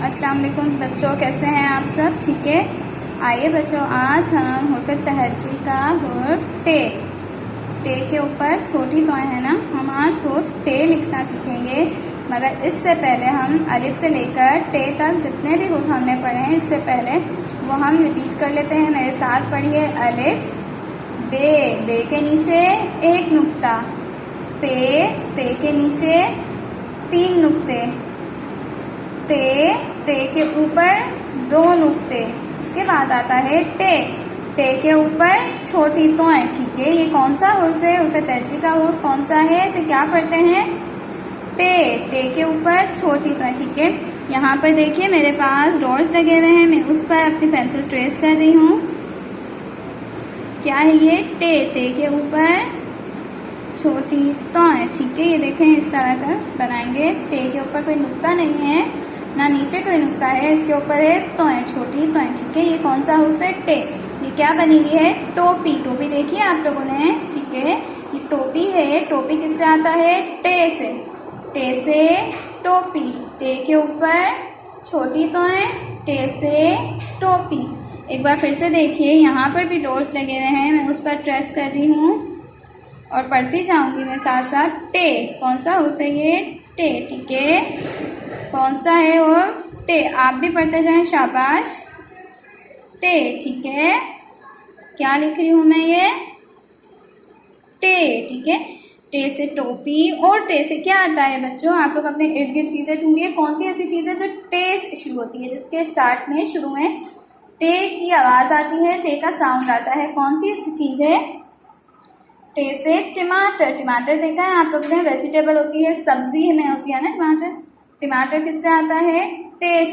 अस्सलाम वालेकुम बच्चों, कैसे हैं आप सब? ठीक है। आइए बच्चों, आज हम हुर्फ़ तहज्जी का हुर्फ़ टे के ऊपर छोटी तोय है ना, हम आज हुर्फ़ टे लिखना सीखेंगे। मगर इससे पहले हम अलिफ से लेकर टे तक जितने भी हुर्फ़ हमने पढ़े हैं, इससे पहले वो हम रिपीट कर लेते हैं। मेरे साथ पढ़िए। अलिफ, बे के नीचे एक नुक्ता, पे के नीचे 3 नुक्ते, ते के ऊपर 2 नुक्ते। इसके बाद आता है टे के ऊपर छोटी तोय। ठीक है, ये कौन सा हुर्फ है? हुर्फ तहज्जी का हुर्फ कौन सा है? इसे क्या पढ़ते हैं? टे के ऊपर छोटी तोय। ठीक है, यहाँ पर देखिए मेरे पास डॉट्स लगे हुए हैं, मैं उस पर अपनी पेंसिल ट्रेस कर रही हूँ। क्या है ये? टे के ऊपर छोटी तोय। ठीक है, ये देखें इस तरह का बनाएंगे। टे के ऊपर कोई नुक्ता नहीं है, ना नीचे कोई नुक्ता है, इसके ऊपर है तोय, छोटी तोय। ठीक है, ये कौन सा हुर्फ है? टे। ये क्या बनेगी? है टोपी। टोपी देखिए आप लोगों ने। ठीक है, ये टोपी है। टोपी किससे आता है? टे से टोपी। टे के ऊपर छोटी तोय, टे से टोपी। एक बार फिर से देखिए, यहाँ पर भी डॉट्स लगे हुए हैं, मैं उस पर ट्रेस कर रही हूँ और पढ़ती जाऊंगी मैं साथ साथ। टे कौन सा हुर्फ है? ये टे। ठीक है, कौन सा है हुर्फ? टे। आप भी पढ़ते जाएं, शाबाश। टे। ठीक है, क्या लिख रही हूं मैं? ये टे। ठीक है, टे से टोपी। और टे से क्या आता है बच्चों? आप लोग अपने इर्द गिर्द चीजें ढूंढिए, कौन सी ऐसी चीज है जो टे से शुरू होती है, जिसके स्टार्ट में शुरू में टे की आवाज आती है, टे का साउंड आता है। कौन सी ऐसी चीज है? टे से टमाटर। टमाटर देखा है आप लोगों ने? वेजिटेबल होती है, सब्जी में होती है ना टमाटर। टमाटर किससे आता है? टे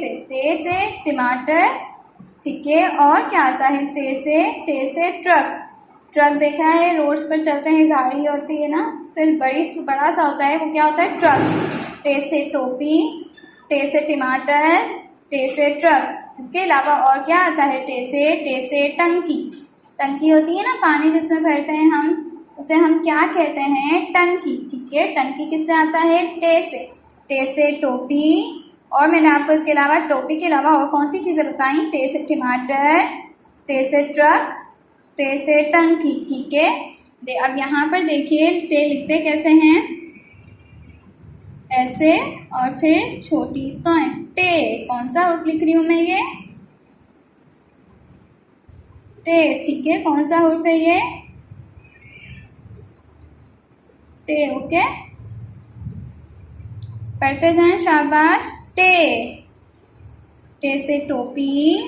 से टमाटर। ठीक है, और क्या आता है टे से ट्रक। ट्रक देखा है, रोड्स पर चलते हैं, गाड़ी होती है ना, सिर्फ बड़ा सा होता है, वो क्या होता है? ट्रक। टे से टोपी, टे से टमाटर, टे से ट्रक। इसके अलावा और क्या आता है? टे से टंकी। टंकी होती है ना, पानी जिसमें भरते हैं हम, उसे हम क्या कहते हैं? टंकी। ठीक है, टंकी किससे आता है? टे से टोपी। और मैंने आपको इसके अलावा, टोपी के अलावा और कौन सी चीज़ें बताई? टे से टमाटर, टे से ट्रक, टे से टंकी। ठीक है, अब यहाँ पर देखिए टे लिखते कैसे हैं? ऐसे और फिर छोटी तोय। टे कौन सा हुर्फ लिख रही हूँ मैं? ये टे। ठीक है, कौन सा हुर्फ है ये? टे। ओके, पढ़ते जाएं, शाबाश। टे से टोपी,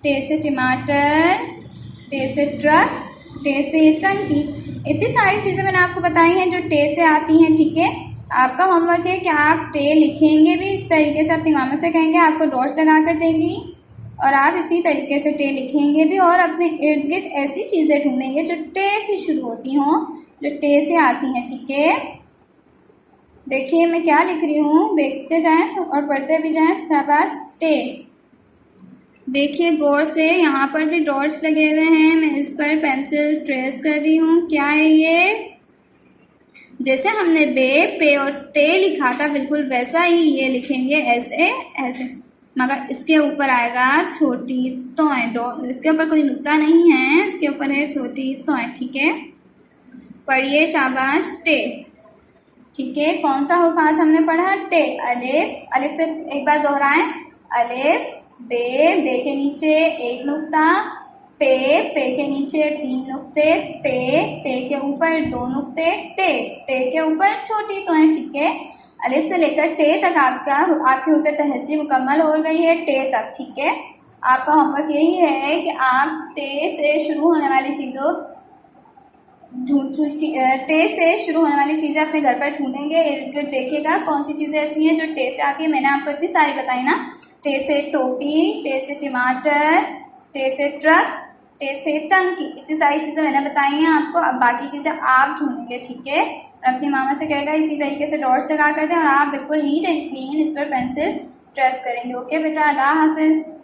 टे से टमाटर, टे से ट्रक, टे से टंकी। इतनी सारी चीज़ें मैंने आपको बताई हैं जो टे से आती हैं। ठीक है, आपका होमवर्क है कि आप टे लिखेंगे भी इस तरीके से, अपनी मामा से कहेंगे आपको डॉट्स लगा कर देंगी, और आप इसी तरीके से टे लिखेंगे भी, और अपने इर्द गिर्द ऐसी चीज़ें ढूंढेंगे जो टे से शुरू होती हों, जो टे से आती हैं। ठीक है, देखिए मैं क्या लिख रही हूँ, देखते जाएं और पढ़ते भी जाएं, शाबाश। टे। देखिए गौर से, यहाँ पर भी डॉट्स लगे हुए हैं, मैं इस पर पेंसिल ट्रेस कर रही हूँ। क्या है ये? जैसे हमने पे और ते लिखा था, बिल्कुल वैसा ही ये लिखेंगे, ऐसे ऐसे, मगर इसके ऊपर आएगा छोटी तोय। इसके ऊपर कोई नुक्ता नहीं है, इसके ऊपर है छोटी तोय। ठीक है, पढ़िए, शाबाश। टे। ठीक है, कौन सा हुर्फ आज हमने पढ़ा? टे। अलिफ से एक बार दोहराएं। अलिफ, बे के नीचे एक नुक्ता, पे के नीचे 3 नुक्ते, ते के ऊपर 2 नुक्ते, टे के ऊपर छोटी तोय। ठीक है, अलिफ से लेकर टे तक आपकी हुर्फ तहज्जी मुकम्मल हो गई है, टे तक। ठीक है, आपका होमवर्क यही है कि आप टे से शुरू होने वाली चीज़ों टे से शुरू होने वाली चीज़ें अपने घर पर ढूंढेंगे, इर्द गिर्द देखिएगा कौन सी चीज़ें ऐसी हैं जो टे से आती है। मैंने आपको इतनी सारी बताई ना, टे से टोपी, टे से टमाटर, टे से ट्रक, टे से टंकी। इतनी सारी चीज़ें मैंने बताई हैं आपको, अब बाकी चीज़ें आप ढूंढेंगे। ठीक है, और अपनी मामा से कहेगा इसी तरीके से डॉट्स लगा कर दें, और आप बिल्कुल नीट एंड क्लीन इस पर पेंसिल ट्रेस करेंगे। ओके बेटा, अल्लाह हाफिज़।